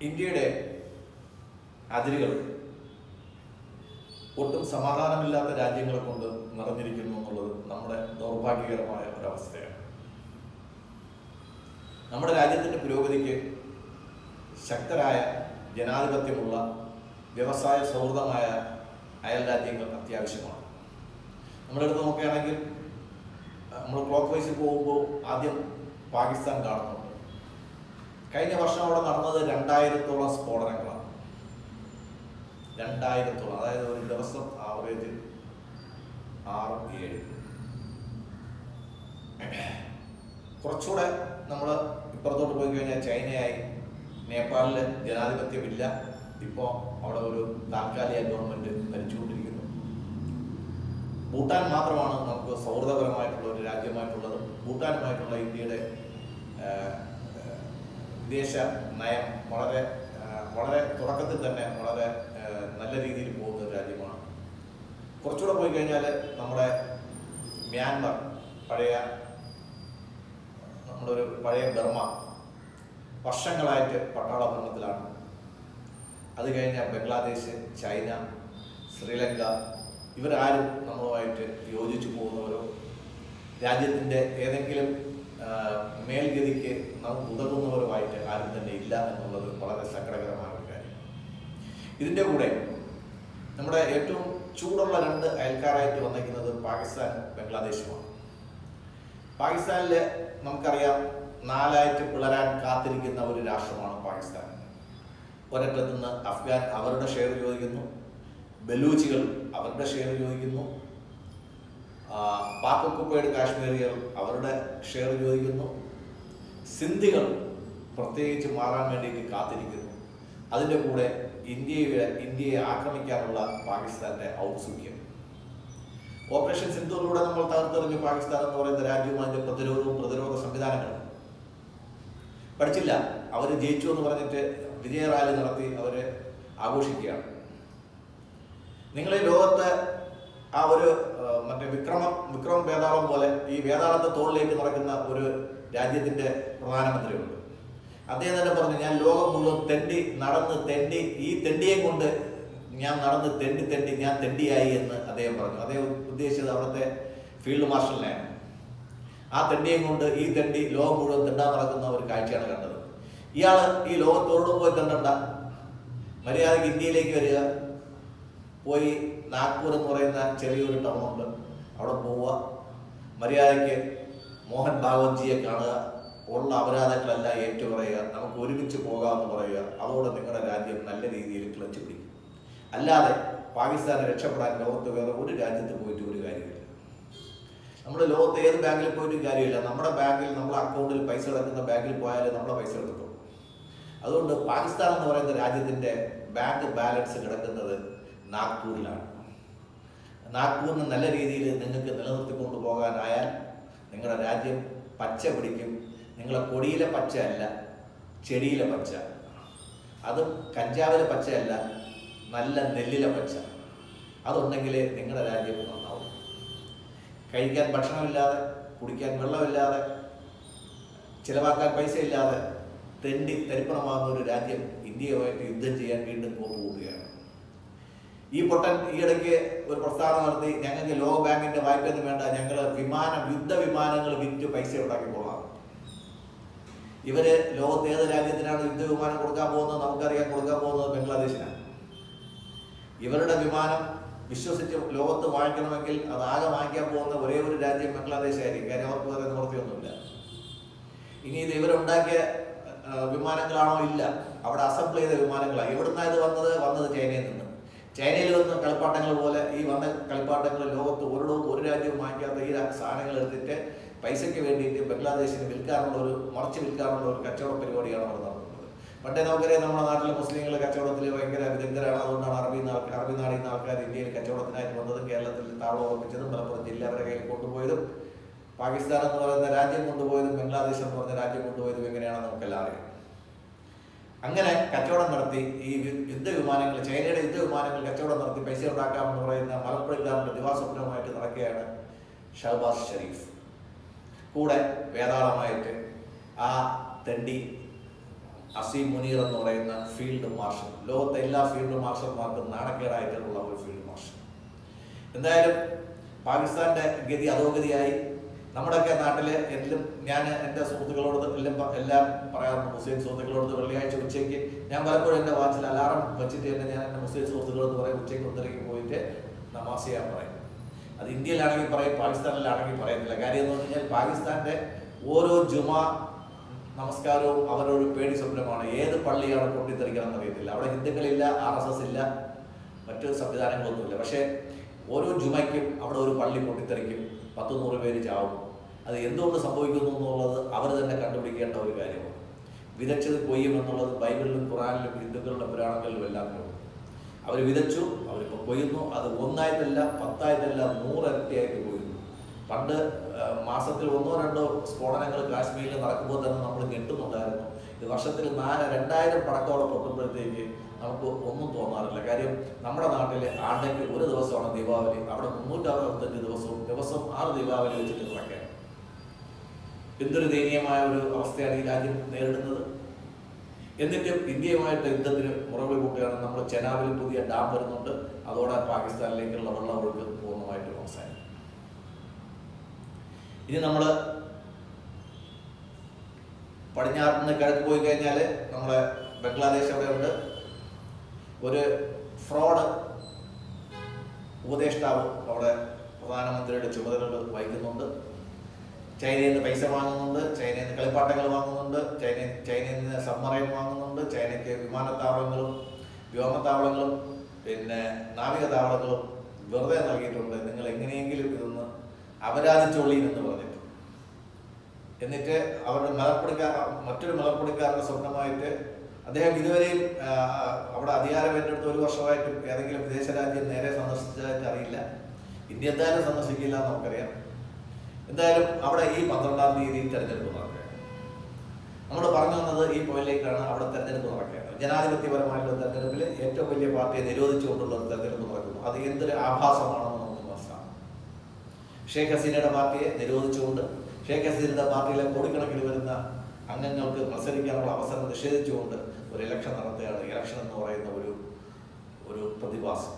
ഇന്ത്യയുടെ അതിരുകൾ ഒട്ടും സമാധാനമില്ലാത്ത രാജ്യങ്ങളെ കൊണ്ട് നിറഞ്ഞിരിക്കുന്നു എന്നുള്ളത് നമ്മുടെ ദൗർഭാഗ്യകരമായ ഒരവസ്ഥയാണ്. നമ്മുടെ രാജ്യത്തിൻ്റെ പുരോഗതിക്ക് ശക്തരായ ജനാധിപത്യമുള്ള വ്യവസായ സൗഹൃദമായ അയൽ രാജ്യങ്ങൾ അത്യാവശ്യമാണ്. നമ്മളെടുത്ത് നോക്കുകയാണെങ്കിൽ നമ്മൾ ക്ലോക്ക് വൈസ് പോകുമ്പോൾ ആദ്യം പാകിസ്ഥാൻ കാണുന്നുണ്ട്. കഴിഞ്ഞ വർഷം അവിടെ നടന്നത് 2000-ഓളം സ്ഫോടനങ്ങളാണ്. 2000-ഓളം, അതായത് ഒരു ദിവസം ആവറേജ് 6-7. കുറച്ചുകൂടെ നമ്മൾ ഇപ്പുറത്തോട്ട് പോയി കഴിഞ്ഞാൽ ചൈനയായി. നേപ്പാളിൽ ജനാധിപത്യമില്ല, ഇപ്പോൾ അവിടെ ഒരു താൽക്കാലിക ഗവൺമെൻറ് ഭരിച്ചുകൊണ്ടിരിക്കുന്നു. ഭൂട്ടാൻ മാത്രമാണ് നമുക്ക് സൗഹൃദപരമായിട്ടുള്ള ഒരു രാജ്യമായിട്ടുള്ളത്. ഭൂട്ടാനുമായിട്ടുള്ള ഇന്ത്യയുടെ വിദേശ നയം വളരെ തുടക്കത്തിൽ തന്നെ വളരെ നല്ല രീതിയിൽ പോകുന്ന ഒരു രാജ്യമാണ്. കുറച്ചുകൂടെ പോയി കഴിഞ്ഞാൽ നമ്മുടെ മ്യാൻമർ, പഴയ ബർമ്മ വർഷങ്ങളായിട്ട് പട്ടാള ഭരണത്തിലാണ്. അത് കഴിഞ്ഞാൽ ബംഗ്ലാദേശ്, ചൈന, ശ്രീലങ്ക, ഇവരാരും നമ്മളുമായിട്ട് യോജിച്ചു പോകുന്നവരോ രാജ്യത്തിൻ്റെ ഏതെങ്കിലും മേൽഗതിക്ക് നമുക്ക് ഉതകുന്നവരുമായിട്ട് ആരും തന്നെ ഇല്ല എന്നുള്ളത് വളരെ സങ്കടകരമായ ഒരു കാര്യം. ഇതിൻ്റെ കൂടെ നമ്മുടെ ഏറ്റവും ചൂടുള്ള 2 അയൽക്കാരായിട്ട് വന്നിരിക്കുന്നത് പാകിസ്ഥാൻ, ബംഗ്ലാദേശുമാണ്. പാകിസ്ഥാനിൽ നമുക്കറിയാം 4 പിളരാൻ കാത്തിരിക്കുന്ന ഒരു രാഷ്ട്രമാണ് പാകിസ്ഥാൻ. ഒരറ്റത്തു നിന്ന് അഫ്ഗാൻ അവരുടെ ഷെയർ ചോദിക്കുന്നു, ബലൂച്ചികൾ അവരുടെ ഷെയർ ചോദിക്കുന്നു, പാക് ഒക്കുപ്പൈഡ് കാശ്മീരികൾ അവരുടെ ഷെയർ ചോദിക്കുന്നു, സിന്ധികൾ പ്രത്യേകിച്ച് മാറാൻ വേണ്ടിയിട്ട് കാത്തിരിക്കുന്നു. അതിൻ്റെ കൂടെ ഇന്ത്യയെ ആക്രമിക്കാനുള്ള പാകിസ്ഥാന്റെ ഔത്സുക്യം. ഓപ്പറേഷൻ സിന്ധൂറിലൂടെ നമ്മൾ തകർത്തെറിഞ്ഞു പാകിസ്ഥാൻ എന്ന് പറയുന്ന രാജ്യവും അതിൻ്റെ പ്രതിരോധ സംവിധാനങ്ങളും. പഠിച്ചില്ല, അവർ ജയിച്ചു എന്ന് പറഞ്ഞിട്ട് വിജയ റാലി നടത്തി അവർ ആഘോഷിക്കുകയാണ്. നിങ്ങൾ ഈ ലോകത്ത് ആ ഒരു മറ്റേ വിക്രം വേതാളം പോലെ ഈ വേതാളത്തെ തോളിലേക്ക് നടക്കുന്ന ഒരു രാജ്യത്തിൻ്റെ പ്രധാനമന്ത്രിയുണ്ട്. അദ്ദേഹം തന്നെ പറഞ്ഞു, ഞാൻ ലോകം മുഴുവൻ നടന്ന് ഈ തെണ്ടിയെ കൊണ്ട് ഞാൻ നടന്ന് തെണ്ടി ഞാൻ തെണ്ടിയായി എന്ന് അദ്ദേഹം പറഞ്ഞു. അദ്ദേഹം ഉദ്ദേശിച്ചത് അവിടുത്തെ ഫീൽഡ് മാർഷലിനെയാണ്. ആ തെണ്ടിയെ കൊണ്ട് ഈ തെണ്ടി ലോകം മുഴുവൻ തെണ്ടാൻ നടക്കുന്ന ഒരു കാഴ്ചയാണ് കണ്ടത്. ഇയാൾ ഈ ലോകത്തോടും പോയി തെണ്ടണ്ട, മര്യാദയ്ക്ക് ഇന്ത്യയിലേക്ക് വരിക, പോയി നാഗ്പൂർ എന്ന് പറയുന്ന ചെറിയൊരു ടൗണുണ്ട്, അവിടെ പോവുക, മര്യാദയ്ക്ക് മോഹൻ ഭാഗവത്ജിയെ കാണുക, ഉള്ള അപരാധങ്ങളെല്ലാം ഏറ്റുപറയുക, നമുക്ക് ഒരുമിച്ച് പോകാമെന്ന് പറയുക. അതോടെ നിങ്ങളുടെ രാജ്യം നല്ല രീതിയിൽ ക്ലച്ച് പിടിക്കും. അല്ലാതെ പാകിസ്ഥാനെ രക്ഷപ്പെടാൻ ലോകത്ത് വേറെ ഒരു രാജ്യത്ത് പോയിട്ട് ഒരു കാര്യമില്ല. നമ്മുടെ ലോകത്ത് ഏത് ബാങ്കിൽ പോയിട്ടും കാര്യമില്ല. നമ്മുടെ ബാങ്കിൽ, നമ്മുടെ അക്കൗണ്ടിൽ പൈസ കിടക്കുന്ന ബാങ്കിൽ പോയാലേ നമ്മുടെ പൈസ എടുക്കത്തുള്ളൂ. അതുകൊണ്ട് പാകിസ്ഥാൻ എന്ന് പറയുന്ന രാജ്യത്തിൻ്റെ ബാങ്ക് ബാലൻസ് കിടക്കുന്നത് നാഗ്പൂരിലാണ്. നാഗ്പൂരിന് നല്ല രീതിയിൽ നിങ്ങൾക്ക് നിലനിർത്തിക്കൊണ്ടു പോകാനായാൽ നിങ്ങളുടെ രാജ്യം പച്ച പിടിക്കും. നിങ്ങളെ കൊടിയിലെ പച്ചയല്ല, ചെടിയിലെ പച്ച, അതും കഞ്ചാവിലെ പച്ചയല്ല, നല്ല നെല്ലിലെ പച്ച. അതുണ്ടെങ്കിൽ നിങ്ങളുടെ രാജ്യം നന്നാവും. കഴിക്കാൻ ഭക്ഷണമില്ലാതെ, കുടിക്കാൻ വെള്ളമില്ലാതെ, ചിലവാക്കാൻ പൈസ ഇല്ലാതെ തരിപ്പണമാകുന്ന ഒരു രാജ്യം ഇന്ത്യയുമായിട്ട് യുദ്ധം ചെയ്യാൻ വീണ്ടും പോവുകയാണ്. ഈ പൊട്ടൻ ഈയിടയ്ക്ക് ഒരു പ്രസ്താവന നടത്തി, ഞങ്ങൾക്ക് ലോക ബാങ്കിന്റെ വായ്പയൊന്നും വേണ്ട, ഞങ്ങൾ യുദ്ധവിമാനങ്ങൾ വിറ്റ് പൈസ ഉണ്ടാക്കിക്കൊള്ളാം. ഇവര് ലോകത്ത് ഏത് രാജ്യത്തിനാണ് യുദ്ധവിമാനം കൊടുക്കാൻ പോകുന്നത്? നമുക്കറിയാം, കൊടുക്കാൻ പോകുന്നത് ബംഗ്ലാദേശിനാണ്. ഇവരുടെ വിമാനം വിശ്വസിച്ച് ലോകത്ത് വാങ്ങിക്കണമെങ്കിൽ അതാകെ വാങ്ങിക്കാൻ പോകുന്ന ഒരേ ഒരു രാജ്യം ബംഗ്ലാദേശ് ആയിരിക്കും. കാര്യം അവർക്ക് വേറെ നിവൃത്തിയൊന്നുമില്ല. ഇനി ഇത് ഇവരുണ്ടാക്കിയ വിമാനങ്ങളാണോ? ഇല്ല, അവിടെ അസംബിൾ ചെയ്ത വിമാനങ്ങളാണ്. എവിടുന്നാണ് ഇത് വന്നത് ചൈനയിൽ നിന്ന്. ചൈനയിൽ വന്ന കളിപ്പാട്ടങ്ങൾ പോലെ ഈ വന്ന കളിപ്പാട്ടങ്ങൾ ലോകത്ത് ഒരു രാജ്യവും വാങ്ങിക്കാത്ത ഈ സാധനങ്ങൾ എടുത്തിട്ട് പൈസയ്ക്ക് വേണ്ടിയിട്ട് ബംഗ്ലാദേശിന് മറിച്ച് വിൽക്കാനുള്ള ഒരു കച്ചവട പരിപാടിയാണ് അവിടെ നടത്തുന്നത്. പണ്ടേ നമുക്കറിയാം, നമ്മുടെ നാട്ടിലെ മുസ്ലിങ്ങൾ കച്ചവടത്തിൽ ഭയങ്കര വിദഗ്ധരാണ്. അതുകൊണ്ടാണ് അറബി നാടിൽ നിന്ന് ആൾക്കാർ ഇന്ത്യയിൽ കച്ചവടത്തിനായിട്ട് വന്നതും കേരളത്തിൽ താവളം ഉറപ്പിച്ചതും മലപ്പുറം ജില്ല അവരുടെ കയ്യിൽ കൊണ്ടുപോയതും പാകിസ്ഥാൻ എന്ന് പറയുന്ന രാജ്യം കൊണ്ടുപോയതും ബംഗ്ലാദേശ് എന്ന് പറയുന്ന രാജ്യം കൊണ്ടുപോയതും എങ്ങനെയാണെന്ന് നമുക്കെല്ലാം അറിയാം. അങ്ങനെ കച്ചവടം നടത്തി ഈ ചൈനയുടെ യുദ്ധവിമാനങ്ങൾ കച്ചവടം നടത്തി പൈസ ഉണ്ടാക്കാമെന്ന് പറയുന്ന മലപ്പുറം ഗ്രാമിന്റെ ദിവാസ്വപ്നവുമായിട്ട് നടക്കുകയാണ് ഷഹബാസ് ഷെരീഫ്. കൂടെ വേതാളമായിട്ട് ആ തെണ്ടി അസീം മുനീർ എന്ന് പറയുന്ന ഫീൽഡ് മാർഷൽ. ലോകത്തെ എല്ലാ ഫീൽഡ് മാർഷൽമാർക്കും നാണക്കേടായിട്ടുള്ള ഒരു ഫീൽഡ് മാർഷൽ. എന്തായാലും പാകിസ്ഥാന്റെ ഗതി അധോഗതിയായി. നമ്മുടെയൊക്കെ നാട്ടിൽ ഞാൻ എൻ്റെ സുഹൃത്തുക്കളോട് എല്ലാം പറയാറുണ്ട്, മുസ്ലിം സുഹൃത്തുക്കളോട് വെള്ളിയാഴ്ച ഉച്ചയ്ക്ക് ഞാൻ പലപ്പോഴും എൻ്റെ വാച്ചിൽ അലാറം വെച്ചിട്ട് തന്നെ ഞാൻ എൻ്റെ മുസ്ലിം സുഹൃത്തുക്കളോട് പറയും, ഉച്ചയ്ക്ക് ഒന്നിറങ്ങി പോയിട്ട് നമാസ് ചെയ്യാൻ പറയും. അത് ഇന്ത്യയിലാണെങ്കിൽ പറയും, പാകിസ്ഥാനിലാണെങ്കിൽ പറയത്തില്ല. കാര്യം എന്ന് പറഞ്ഞു കഴിഞ്ഞാൽ പാകിസ്ഥാന്റെ ഓരോ ജുമാ നമസ്കാരവും അവരൊരു പേടി സ്വപ്നമാണ്. ഏത് പള്ളിയാണ് പൊട്ടിത്തെറിക്കണമെന്ന് അറിയത്തില്ല. അവിടെ ഹിന്ദുക്കളില്ല, RSS ഇല്ല, മറ്റു സംവിധാനങ്ങളൊന്നുമില്ല. പക്ഷേ ഓരോ ജുമയ്ക്കും അവിടെ ഒരു പള്ളി പൊട്ടിത്തെറിക്കും, 10-100 പേര് ചാവും. അത് എന്തുകൊണ്ട് സംഭവിക്കുന്നു എന്നുള്ളത് അവർ തന്നെ കണ്ടുപിടിക്കേണ്ട ഒരു കാര്യമാണ്. വിതച്ചത് കൊയ്യും എന്നുള്ളത് ബൈബിളിലും ഖുറാനിലും ഹിന്ദുക്കളുടെ പുരാണങ്ങളിലും എല്ലാം ഉണ്ട്. അവർ വിതച്ചു, അവരിപ്പോൾ കൊയ്യുന്നു. അത് 1ആയിട്ടല്ല, 10ആയിട്ടല്ല, 100 ഇരട്ടിയായിട്ട് കൊയ്യുന്നു. പണ്ട് മാസത്തിൽ 1-2 സ്ഫോടനങ്ങൾ കാശ്മീരിൽ നടക്കുമ്പോൾ തന്നെ നമ്മൾ ഞെട്ടുന്നുണ്ടായിരുന്നു. ഇത് വർഷത്തിൽ 2000 പടക്കോളം പൊട്ടുമ്പോഴത്തേക്ക് നമുക്ക് ഒന്നും തോന്നാറില്ല. കാര്യം നമ്മുടെ നാട്ടിൽ ആണ്ടയ്ക്ക് ഒരു ദിവസമാണ് ദീപാവലി, അവിടെ 365 ദിവസം 6 ദീപാവലി വെച്ചിട്ട് നടക്കുകയാണ്. എന്തൊരു ദയനീയമായ ഒരു അവസ്ഥയാണ് ഈ രാജ്യം നേരിടുന്നത്. എന്നിട്ടും ഇന്ത്യയുമായിട്ട് യുദ്ധത്തിന് മുറവിളി കൂട്ടുകയാണ്. നമ്മൾ ചെനാബിൽ പുതിയ ഡാം വരുന്നുണ്ട്, അതോടെ പാകിസ്ഥാനിലേക്കുള്ള വെള്ളം ഒഴുക്ക് പൂർണ്ണമായിട്ടും അവസാനിക്കും. ഇനി നമ്മൾ പടിഞ്ഞാറ് നിന്ന് കിഴക്ക് പോയി കഴിഞ്ഞാൽ നമ്മളെ ബംഗ്ലാദേശ് അവിടെ ഉണ്ട്. ഒരു ഫ്രോഡ് ഉപദേഷ്ടാവ് അവിടെ പ്രധാനമന്ത്രിയുടെ ചുമതലകൾ വഹിക്കുന്നുണ്ട്. ചൈനയിൽ നിന്ന് പൈസ വാങ്ങുന്നുണ്ട്, ചൈനയിൽ നിന്ന് കളിപ്പാട്ടങ്ങൾ വാങ്ങുന്നുണ്ട്, ചൈനയിൽ നിന്ന് സബ്മറൈൻ വാങ്ങുന്നുണ്ട്, ചൈനയ്ക്ക് വിമാനത്താവളങ്ങളും വ്യോമത്താവളങ്ങളും പിന്നെ നാവികതാവളങ്ങളും വെറുതെ നൽകിയിട്ടുണ്ട്. നിങ്ങൾ എങ്ങനെയെങ്കിലും ഇതൊന്ന് അപരാധിച്ചോളി എന്ന് പറഞ്ഞിട്ട്. എന്നിട്ട് അവരുടെ മറ്റൊരു മലർപ്പൊടിക്കാരൻ്റെ സ്വപ്നമായിട്ട് അദ്ദേഹം ഇതുവരെയും അവിടെ അധികാരം ഏറ്റെടുത്ത് 1 വർഷമായിട്ടും ഏതെങ്കിലും വിദേശ രാജ്യം നേരെ സന്ദർശിച്ചതായിട്ട് അറിയില്ല. ഇന്ത്യ എന്തായാലും സന്ദർശിക്കില്ല എന്ന് നമുക്കറിയാം. എന്തായാലും അവിടെ ഈ 12-ാം തീയതി തെരഞ്ഞെടുപ്പ് നടക്കുകയാണ്. നമ്മൾ പറഞ്ഞു വന്നത് ഈ പോയിന്റിലേക്കാണ്. അവിടെ തെരഞ്ഞെടുപ്പ് നടക്കുകയാണ്. ജനാധിപത്യപരമായിട്ടുള്ള തെരഞ്ഞെടുപ്പിൽ ഏറ്റവും വലിയ പാർട്ടിയെ നിരോധിച്ചുകൊണ്ടുള്ള തെരഞ്ഞെടുപ്പ് നടക്കുന്നു. അത് എന്തൊരു ആഭാസമാണെന്ന് നമുക്ക് മനസ്സിലാക്കാം. ഷെയ്ഖ് ഹസീനയുടെ പാർട്ടിയെ നിരോധിച്ചുകൊണ്ട് ഷെയ്ഖ് ഹസീനയുടെ പാർട്ടിയിലെ കോടിക്കണക്കിന് വരുന്ന അംഗങ്ങൾക്ക് മത്സരിക്കാനുള്ള അവസരം നിഷേധിച്ചുകൊണ്ട് ഒരു ഇലക്ഷൻ നടത്തുകയാണ്. ഇലക്ഷൻ എന്ന് പറയുന്ന ഒരു പ്രതിഭാസം.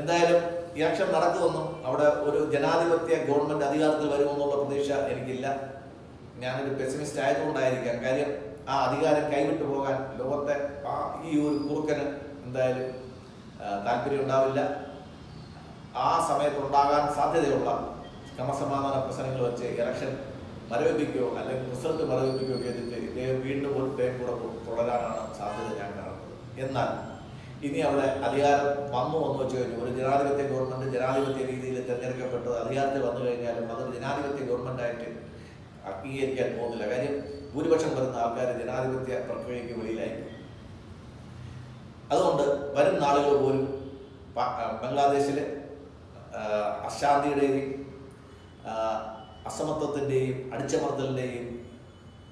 എന്തായാലും ഇലക്ഷൻ നടക്കുമെന്നും അവിടെ ഒരു ജനാധിപത്യ ഗവൺമെന്റ് അധികാരത്തിൽ വരുമെന്നുള്ള പ്രതീക്ഷ എനിക്കില്ല. ഞാനൊരു പെസിമിസ്റ്റ് ആയതുകൊണ്ടായിരിക്കാം. കാര്യം ആ അധികാരം കൈവിട്ടു പോകാൻ ലോകത്തെ ഈ ഒരു കുറുക്കന് എന്തായാലും താല്പര്യം ഉണ്ടാവില്ല. ആ സമയത്തുണ്ടാകാൻ സാധ്യതയുള്ള ക്രമസമാധാന പ്രശ്നങ്ങൾ വെച്ച് ഇലക്ഷൻ മരവിപ്പിക്കുകയോ അല്ലെങ്കിൽ റിസൾട്ട് മരവിപ്പിക്കുകയോ ചെയ്തിട്ട് ഇദ്ദേഹം വീണ്ടും ഒരു ടൈം കൂടെ തുടരാനാണ് സാധ്യത ഞാൻ കാണുന്നത്. എന്നാൽ ഇനി അവിടെ അധികാരം വന്നു എന്ന് വെച്ച് കഴിഞ്ഞു ഒരു ജനാധിപത്യ ഗവൺമെന്റ് ജനാധിപത്യ രീതിയിൽ തിരഞ്ഞെടുക്കപ്പെട്ടത് അധികാരത്തിൽ വന്നു കഴിഞ്ഞാലും അതൊരു ജനാധിപത്യ ഗവൺമെന്റായിട്ട് അംഗീകരിക്കാൻ പോകുന്നില്ല. കാര്യം ഭൂരിപക്ഷം വരുന്ന ആൾക്കാർ ജനാധിപത്യ പ്രക്രിയയ്ക്ക് വെളിയിലായിരിക്കും. അതുകൊണ്ട് വരും നാളുകൾ പോലും ബംഗ്ലാദേശിലെ അശാന്തിയുടെയും അസമത്വത്തിൻ്റെയും അടിച്ചമർത്തലിൻ്റെയും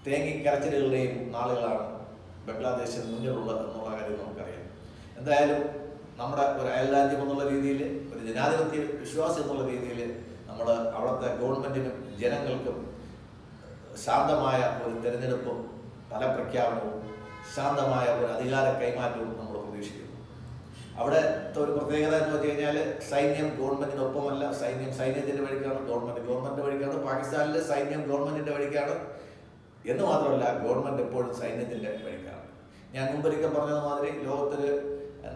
തേങ്ങിക്കരച്ചിലുകളുടെയും നാളുകളാണ് ബംഗ്ലാദേശിൽ മുന്നിലുള്ളത് എന്നുള്ള കാര്യം നമുക്കറിയാം. എന്തായാലും നമ്മുടെ ഒരു അയൽരാജ്യം എന്നുള്ള രീതിയിൽ ഒരു ജനാധിപത്യ വിശ്വാസം എന്നുള്ള രീതിയിൽ നമ്മൾ അവിടുത്തെ ഗവൺമെൻറ്റിനും ജനങ്ങൾക്കും ശാന്തമായ ഒരു തിരഞ്ഞെടുപ്പും ഫലപ്രഖ്യാപനവും ശാന്തമായ ഒരു അധികാര കൈമാറ്റവും നമ്മൾ പ്രതീക്ഷിക്കുന്നു. അവിടുത്തെ ഒരു പ്രത്യേകത എന്ന് വെച്ച് കഴിഞ്ഞാൽ സൈന്യം ഗവൺമെൻറ്റിനൊപ്പമല്ല. സൈന്യത്തിൻ്റെ വഴിക്കാണ്, ഗവൺമെൻറ് വഴിക്കാണ്. പാകിസ്ഥാനിലെ സൈന്യം ഗവൺമെൻറ്റിൻ്റെ വഴിക്കാണ് എന്ന് മാത്രമല്ല ഗവൺമെൻറ് എപ്പോഴും സൈന്യത്തിൻ്റെ വഴിക്കാണ്. ഞാൻ മുമ്പൊരിക്കൽ പറഞ്ഞതുമാതിരി ലോകത്തിൽ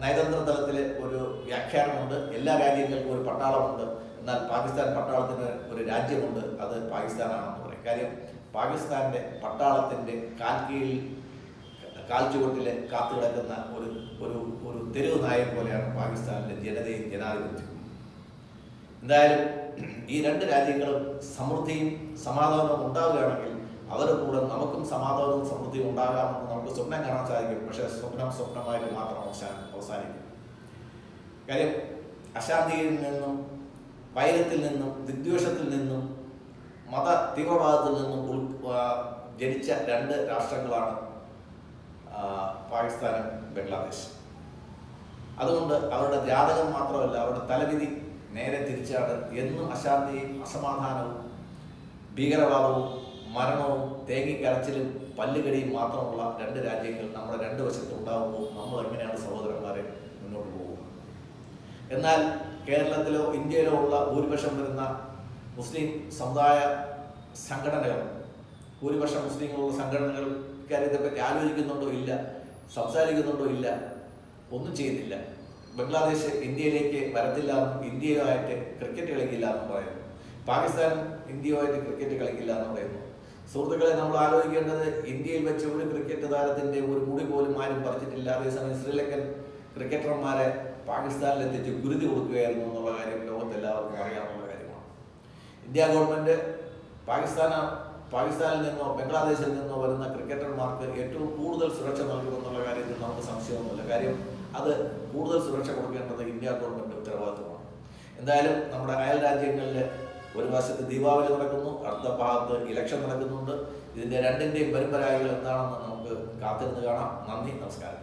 നയതന്ത്ര തലത്തിൽ ഒരു വ്യാഖ്യാനമുണ്ട്. എല്ലാ രാജ്യങ്ങൾക്കും ഒരു പട്ടാളമുണ്ട്. എന്നാൽ പാകിസ്ഥാൻ പട്ടാളത്തിന് ഒരു രാജ്യമുണ്ട്, അത് പാകിസ്ഥാനാണെന്ന് പറയും. കാര്യം പാകിസ്ഥാൻ്റെ പട്ടാളത്തിൻ്റെ കാൽച്ചുവട്ടിൽ കാത്തു കിടക്കുന്ന ഒരു തെരുവ് നായ പോലെയാണ് പാകിസ്ഥാനിലെ ജനതയും ജനാധിപത്യവും. എന്തായാലും ഈ രണ്ട് രാജ്യങ്ങളും സമൃദ്ധിയും സമാധാനവും ഉണ്ടാവുകയാണെങ്കിൽ അവരുടെ കൂടെ നമുക്കും സമാധാനവും സമൃദ്ധിയും ഉണ്ടാകാമെന്ന് നമുക്ക് സ്വപ്നം കാണാൻ സാധിക്കും. പക്ഷേ സ്വപ്നമായിട്ട് മാത്രം അവസാനിക്കും. കാര്യം അശാന്തിയിൽ നിന്നും വൈരത്തിൽ നിന്നും വിദ്വേഷത്തിൽ നിന്നും മത തീവ്രവാദത്തിൽ നിന്നും ജനിച്ച രണ്ട് രാഷ്ട്രങ്ങളാണ് പാകിസ്ഥാനും ബംഗ്ലാദേശ്. അതുകൊണ്ട് അവരുടെ ജാതകം മാത്രമല്ല അവരുടെ തലവിധി നേരെ തിരിച്ചാണ്. എന്നും അശാന്തിയും അസമാധാനവും ഭീകരവാദവും മരണവും തേങ്ങിക്കരച്ചിലും പല്ലുകടിയും മാത്രമുള്ള രണ്ട് രാജ്യങ്ങൾ നമ്മുടെ രണ്ട് വശത്ത് ഉണ്ടാകുമ്പോൾ നമ്മൾ എങ്ങനെയാണ് സഹോദരന്മാരെ മുന്നോട്ട് പോകുക? എന്നാൽ കേരളത്തിലോ ഇന്ത്യയിലോ ഉള്ള ഭൂരിപക്ഷം വരുന്ന മുസ്ലിം സമുദായ സംഘടനകൾ, ഭൂരിപക്ഷം മുസ്ലിങ്ങളുള്ള സംഘടനകൾ ഇക്കാര്യത്തെപ്പറ്റി ആലോചിക്കുന്നുണ്ടോ ഇല്ല, സംസാരിക്കുന്നുണ്ടോ ഇല്ല, ഒന്നും ചെയ്യുന്നില്ല. ബംഗ്ലാദേശ് ഇന്ത്യയിലേക്ക് വരത്തില്ല എന്നും ഇന്ത്യയുമായിട്ട് ക്രിക്കറ്റ് കളിക്കില്ല എന്നും പറയുന്നു. പാകിസ്ഥാൻ ഇന്ത്യയുമായിട്ട് ക്രിക്കറ്റ് കളിക്കില്ല എന്ന് പറയുന്നു. സുഹൃത്തുക്കളെ, നമ്മൾ ആലോചിക്കേണ്ടത് ഇന്ത്യയിൽ വെച്ച് ഒരു ക്രിക്കറ്റ് താരത്തിൻ്റെ ഒരു മുടി പോലും ആരും പറിച്ചിട്ടില്ല. അതേസമയം ശ്രീലങ്കൻ ക്രിക്കറ്റർമാരെ പാകിസ്ഥാനിലെത്തിച്ച് ഗുരുതി കൊടുക്കുകയായിരുന്നു എന്നുള്ള കാര്യം ലോകത്തെല്ലാവർക്കും അറിയാവുന്ന കാര്യമാണ്. ഇന്ത്യ ഗവൺമെൻറ് പാകിസ്ഥാനിൽ നിന്നോ ബംഗ്ലാദേശിൽ നിന്നോ വരുന്ന ക്രിക്കറ്റർമാർക്ക് ഏറ്റവും കൂടുതൽ സുരക്ഷ നൽകുമെന്നുള്ള കാര്യത്തിൽ നമുക്ക് സംശയമൊന്നുമില്ല. കാര്യം അത് കൂടുതൽ സുരക്ഷ കൊടുക്കേണ്ടത് ഇന്ത്യ ഗവൺമെൻറ് ഉത്തരവാദിത്വമാണ്. എന്തായാലും നമ്മുടെ അയൽ രാജ്യങ്ങളിൽ ഒരു വശത്ത് ദീപാവലി നടക്കുന്നു, അടുത്ത ഭാഗത്ത് ഇലക്ഷൻ നടക്കുന്നുണ്ട്. ഇതിൻ്റെ രണ്ടിൻ്റെയും പരമ്പരായികൾ എന്താണെന്ന് നമുക്ക് കാത്തിരുന്ന് കാണാം. നന്ദി, നമസ്കാരം.